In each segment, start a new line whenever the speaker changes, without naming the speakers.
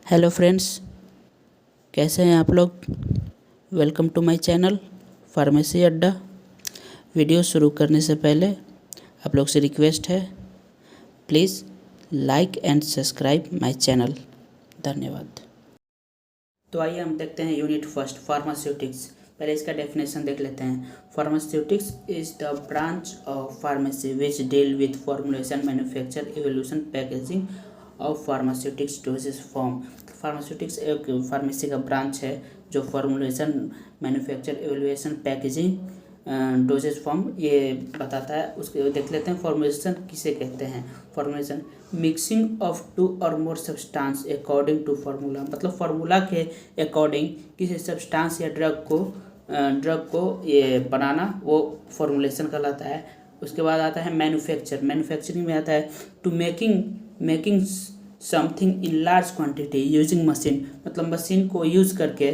Hello friends, कैसे हैं आप लोग। Welcome to my channel pharmacy अड्डा। वीडियो शुरू करने से पहले आप लोग से रिक्वेस्ट है, please like and subscribe my channel. धन्यवाद। तो आइए हम देखते हैं यूनिट फर्स्ट, फार्मास्यूटिक्स। पहले इसका डेफिनेशन देख लेते हैं। Pharmaceutics is the branch of pharmacy which deal with formulation, manufacture, evolution, packaging of pharmaceutics doses form. Pharmaceutics एक फार्मेसी का ब्रांच है जो formulation, manufacture, evolution, packaging, doses form ये बताता है। उसके देख लेते हैं फॉर्मुलेशन किसे कहते हैं। फॉर्मुलेशन मिक्सिंग ऑफ टू और more substance according to formula, मतलब फार्मूला के अकॉर्डिंग किसी सब्सटेंस या ड्रग को ये बनाना, वो फॉर्मुलेशन कहलाता है। उसके बाद आता है मैन्युफैक्चर। मैन्युफैक्चरिंग में आता है to making something in large quantity using machine, मतलब मशीन को यूज़ करके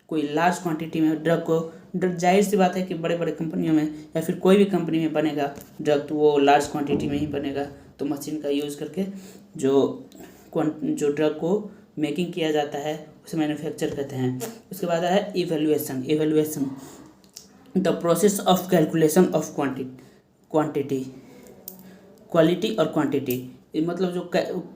कोई लार्ज क्वांटिटी में ड्रग को, जाहिर सी बात है कि बड़े बड़े कंपनियों में या फिर कोई भी कंपनी में बनेगा ड्रग तो वो लार्ज क्वांटिटी में ही बनेगा। तो मशीन का यूज़ करके जो ड्रग को मेकिंग किया जाता है उसे मैन्युफैक्चर कहते हैं। उसके बाद है evaluation. The process of calculation of quantity, quality और क्वांटिटी, मतलब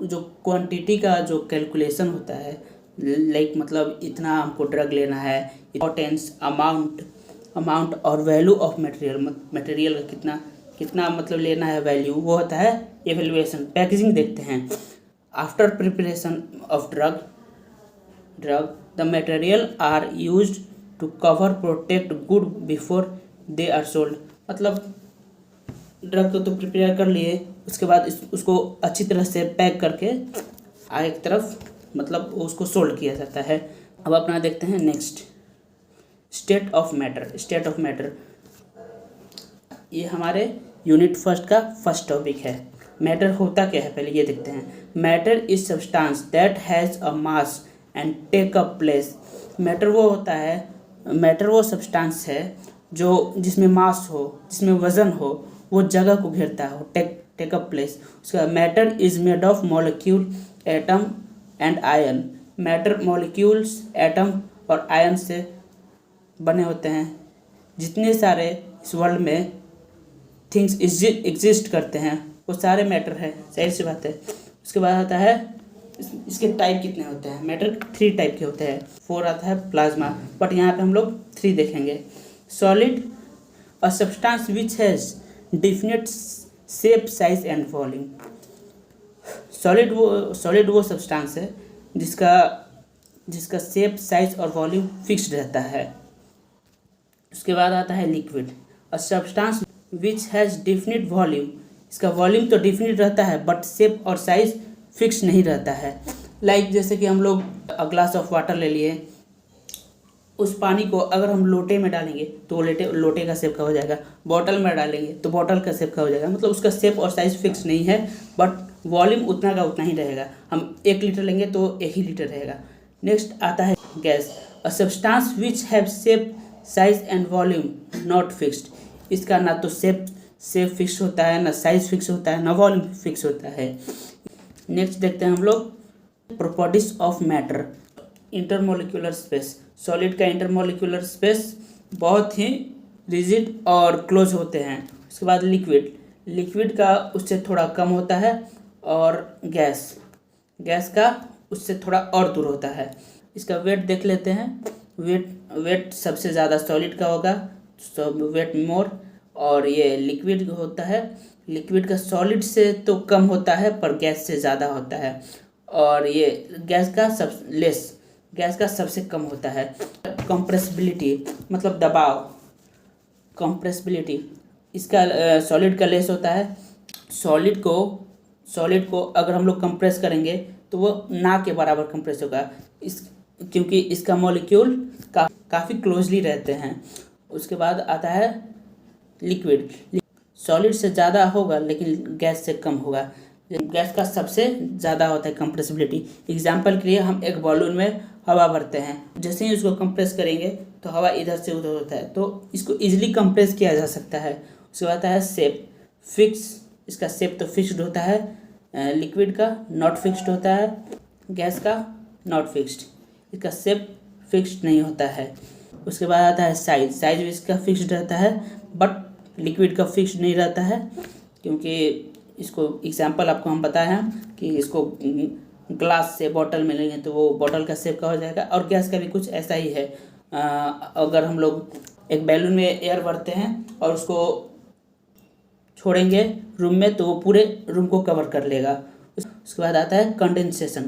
जो क्वांटिटी का जो कैलकुलेशन होता है, लाइक मतलब इतना हमको ड्रग लेना है, इम्पोर्टेंस, अमाउंट और वैल्यू ऑफ मटेरियल का कितना मतलब लेना है वैल्यू, वो होता है एवेल्युएशन। पैकेजिंग देखते हैं। After preparation of drug the material are used to cover protect good before they are sold, मतलब ड्रग को तो प्रिपेयर कर लिए, उसके बाद उसको अच्छी तरह से पैक करके आगे की तरफ मतलब उसको सोल्ड किया जाता है। अब अपना देखते हैं नेक्स्ट, स्टेट ऑफ मैटर। ये हमारे यूनिट फर्स्ट का फर्स्ट टॉपिक है। मैटर होता क्या है पहले ये देखते हैं। Matter is substance that has a mass and take up place. Matter वो सब्सटेंस है जो जिसमें मास हो, जिसमें वजन हो, वो जगह को घेरता है, टेक अप प्लेस। उसका matter is made of molecule, atom and ion. Matter molecules, atom और आयन से बने होते हैं। जितने सारे इस वर्ल्ड में थिंग्स एग्जिस्ट करते हैं वो सारे मैटर है, सही सी बात है। उसके बाद आता है इसके टाइप कितने होते हैं। मैटर 3 टाइप के होते हैं, 4 आता है प्लाज्मा, बट यहाँ पे हम लोग 3 देखेंगे। Solid, a substance which has definite shape, size and volume. Solid वो सब्सटेंस है जिसका शेप, साइज और वॉल्यूम फिक्स्ड रहता है। उसके बाद आता है liquid, a substance which has definite volume. इसका वॉल्यूम तो डिफिनिट रहता है बट शेप और साइज फिक्स नहीं रहता है। लाइक जैसे कि हम लोग ग्लास ऑफ वाटर ले लिए, उस पानी को अगर हम लोटे में डालेंगे तो लोटे का शेप का हो जाएगा, बॉटल में डालेंगे तो बॉटल का शेप का हो जाएगा, मतलब उसका शेप और साइज फिक्स नहीं है बट वॉल्यूम उतना का उतना ही रहेगा। हम 1 लीटर लेंगे तो 1 ही लीटर रहेगा। नेक्स्ट आता है gas, a substance which have shape, size and volume not fixed. इसका ना तो शेप फिक्स होता है, ना साइज फिक्स होता है, ना वॉल्यूम फिक्स होता है। नेक्स्ट देखते हैं हम लोग properties of matter. Intermolecular space, solid का इंटरमोलिकुलर स्पेस बहुत ही रिजिड और क्लोज होते हैं। उसके बाद लिक्विड का उससे थोड़ा कम होता है, और गैस का उससे थोड़ा और दूर होता है। इसका वेट देख लेते हैं। वेट सबसे ज़्यादा सॉलिड का होगा, वेट मोर, और ये लिक्विड होता है। लिक्विड का सॉलिड से तो कम होता है पर गैस से ज़्यादा होता है, और ये गैस का सबसे कम होता है। कंप्रेसिबिलिटी मतलब दबाव, कंप्रेसिबिलिटी इसका सॉलिड का लेस होता है। सॉलिड को अगर हम लोग कंप्रेस करेंगे तो वो ना के बराबर कंप्रेस होगा, क्योंकि इसका मॉलिक्यूल काफ़ी क्लोजली रहते हैं। उसके बाद आता है लिक्विड, सॉलिड से ज़्यादा होगा लेकिन गैस से कम होगा। गैस का सबसे ज़्यादा होता है कंप्रेसिबिलिटी। एग्जाम्पल के लिए हम एक बॉलून में हवा भरते हैं, जैसे ही उसको कंप्रेस करेंगे तो हवा इधर से उधर होता है, तो इसको इजीली कंप्रेस किया जा सकता है। उसके बाद आता है शेप, इसका शेप तो फिक्स्ड होता है, लिक्विड का नॉट फिक्स्ड होता है, गैस का नॉट फिक्स्ड, इसका शेप फिक्स्ड नहीं होता है। उसके बाद आता है साइज, साइज भी इसका फिक्स्ड रहता है बट लिक्विड का फिक्स्ड नहीं रहता है, क्योंकि इसको एग्जांपल आपको हम बताए हैं कि इसको ग्लास से बॉटल में लेंगे तो वो बॉटल का शेप का हो जाएगा, और गैस का भी कुछ ऐसा ही है। अगर हम लोग एक बैलून में एयर भरते हैं और उसको छोड़ेंगे रूम में तो वो पूरे रूम को कवर कर लेगा। उसके बाद आता है कंडेंसेशन।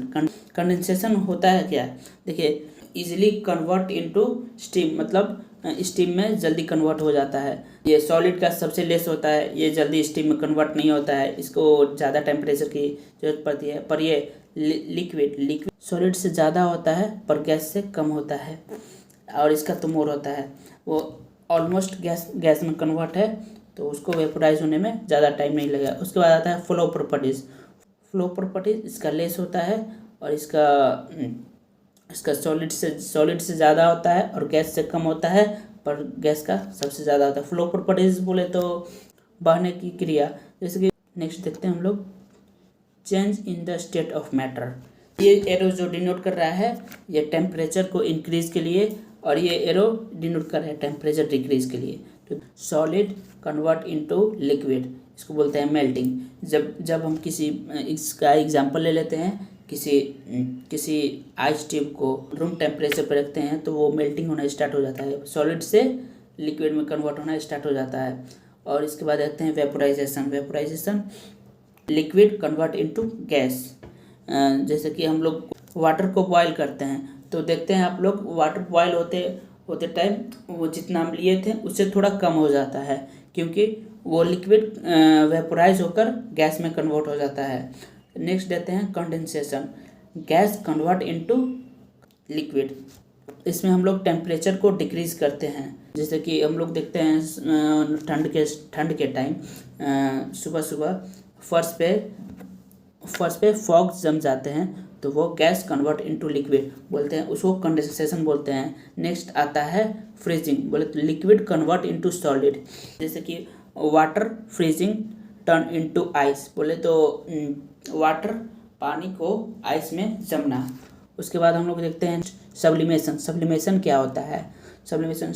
कंडेंसेशन होता है क्या, देखिए, इजीली कन्वर्ट इनटू स्टीम, मतलब स्टीम में जल्दी कन्वर्ट हो जाता है। ये सॉलिड का सबसे लेस होता है, ये जल्दी स्टीम में कन्वर्ट नहीं होता है, इसको ज़्यादा टेम्परेचर की जरूरत पड़ती है। पर ये लिक्विड सॉलिड से ज़्यादा होता है पर गैस से कम होता है, और इसका तो मोर होता है, वो ऑलमोस्ट गैस में कन्वर्ट है, तो उसको वेपोराइज होने में ज़्यादा टाइम नहीं लगेगा। उसके बाद आता है फ्लो प्रॉपर्टीज़। फ्लो प्रॉपर्टीज इसका लेस होता है और इसका सॉलिड से ज़्यादा होता है और गैस से कम होता है, पर गैस का सबसे ज़्यादा होता है। फ्लो प्रॉपर्टीज बोले तो बहने की क्रिया, जैसे कि नेक्स्ट देखते हैं हम लोग, change in the state of matter. ये एरो जो डिनोट कर रहा है ये टेम्परेचर को इंक्रीज के लिए, और ये एरो डिनोट कर रहा है टेम्परेचर डिक्रीज के लिए। तो सॉलिड कन्वर्ट इनटू लिक्विड, इसको बोलते हैं मेल्टिंग। जब हम किसी इसका एग्जांपल ले लेते हैं, किसी आइस ट्यूब को रूम टेम्परेचर पर रखते हैं तो वो मेल्टिंग होना स्टार्ट हो जाता है, सॉलिड से लिक्विड में कन्वर्ट होना स्टार्ट हो जाता है। और इसके बाद देखते हैं vaporisation, liquid convert into gas. जैसे कि हम लोग वाटर को बॉयल करते हैं तो देखते हैं आप लोग, वाटर बॉयल होते टाइम वो जितना हम लिए थे उससे थोड़ा कम हो जाता है, क्योंकि वो लिक्विड वेपोराइज होकर गैस में कन्वर्ट हो जाता है। नेक्स्ट देते हैं condensation, gas convert into liquid. इसमें हम लोग टेम्परेचर को डिक्रीज करते हैं, जैसे कि हम लोग देखते हैं ठंड के टाइम सुबह फर्श पे फॉग जम जाते हैं तो वो गैस कन्वर्ट इनटू लिक्विड बोलते हैं, उसको कंडेंसेशन बोलते हैं। नेक्स्ट आता है फ्रीजिंग, बोले तो लिक्विड कन्वर्ट इनटू सॉलिड, जैसे कि water freezing turn into ice, बोले तो वाटर पानी को आइस में जमना। उसके बाद हम लोग देखते हैं सब्लिमेशन क्या होता है। Sublimation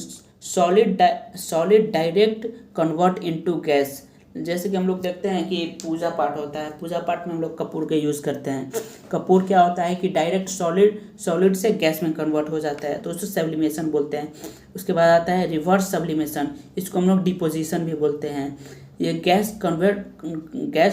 solid direct convert into gas, जैसे कि हम लोग देखते हैं कि पूजा पाठ होता है, पूजा पाठ में हम लोग कपूर का यूज़ करते हैं। कपूर क्या होता है कि डायरेक्ट सॉलिड से गैस में कन्वर्ट हो जाता है, तो उसको सब्लिमेशन बोलते हैं। उसके बाद आता है रिवर्स सब्लिमेशन, इसको हम लोग डिपोजिशन भी बोलते हैं। ये gas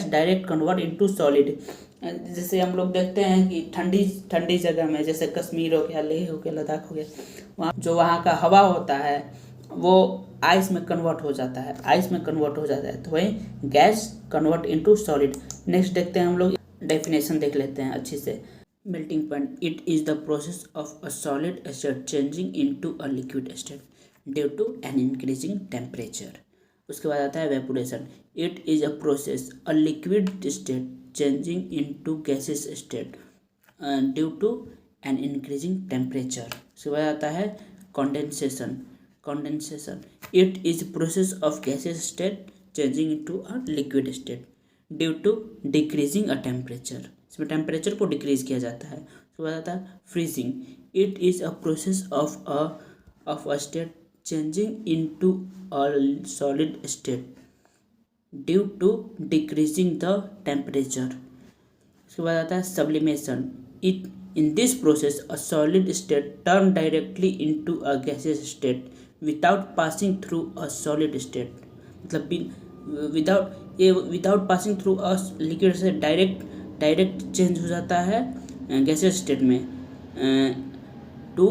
direct convert into solid, जैसे हम लोग देखते हैं कि ठंडी जगह में, जैसे कश्मीर हो गया, लेह हो गया, लद्दाख हो गया, वहाँ का हवा होता है वो आइस में कन्वर्ट हो जाता है, तो वही gas convert into solid. Next देखते हैं हम लोग, डेफिनेशन देख लेते हैं अच्छे से। Melting point, it is the process of a solid state changing into a liquid state due to an increasing temperature. उसके बाद आता है evaporation, it is a process a liquid state changing into gases state due to an increasing temperature. उसके बाद आता है condensation, it is process of gaseous state changing into a liquid state due to decreasing a temperature, इसमें temperature को decrease किया जाता है। उसके बाद आता है freezing, it is a process of a state changing into a solid state due to decreasing the temperature. उसके बाद आता है sublimation, in this process a solid state turn directly into a gaseous state without passing through a solid state, मतलब without passing through a liquid से direct change हो जाता है gases state में टू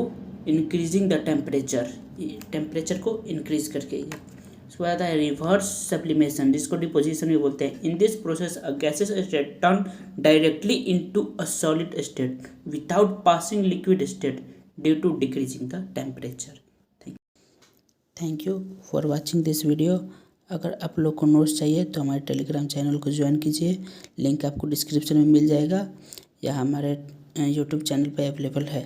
इंक्रीजिंग द टेम्परेचर को increase करके। उसके बाद आता है रिवर्स सब्लिमेशन, जिसको डिपोजिशन भी बोलते हैं। In this process a gases state turn directly into a solid state without passing liquid state due to decreasing the temperature. Thank you for watching this video. अगर आप लोग को नोट्स चाहिए तो हमारे टेलीग्राम चैनल को ज्वाइन कीजिए, link आपको डिस्क्रिप्शन में मिल जाएगा या हमारे यूट्यूब चैनल पर अवेलेबल है।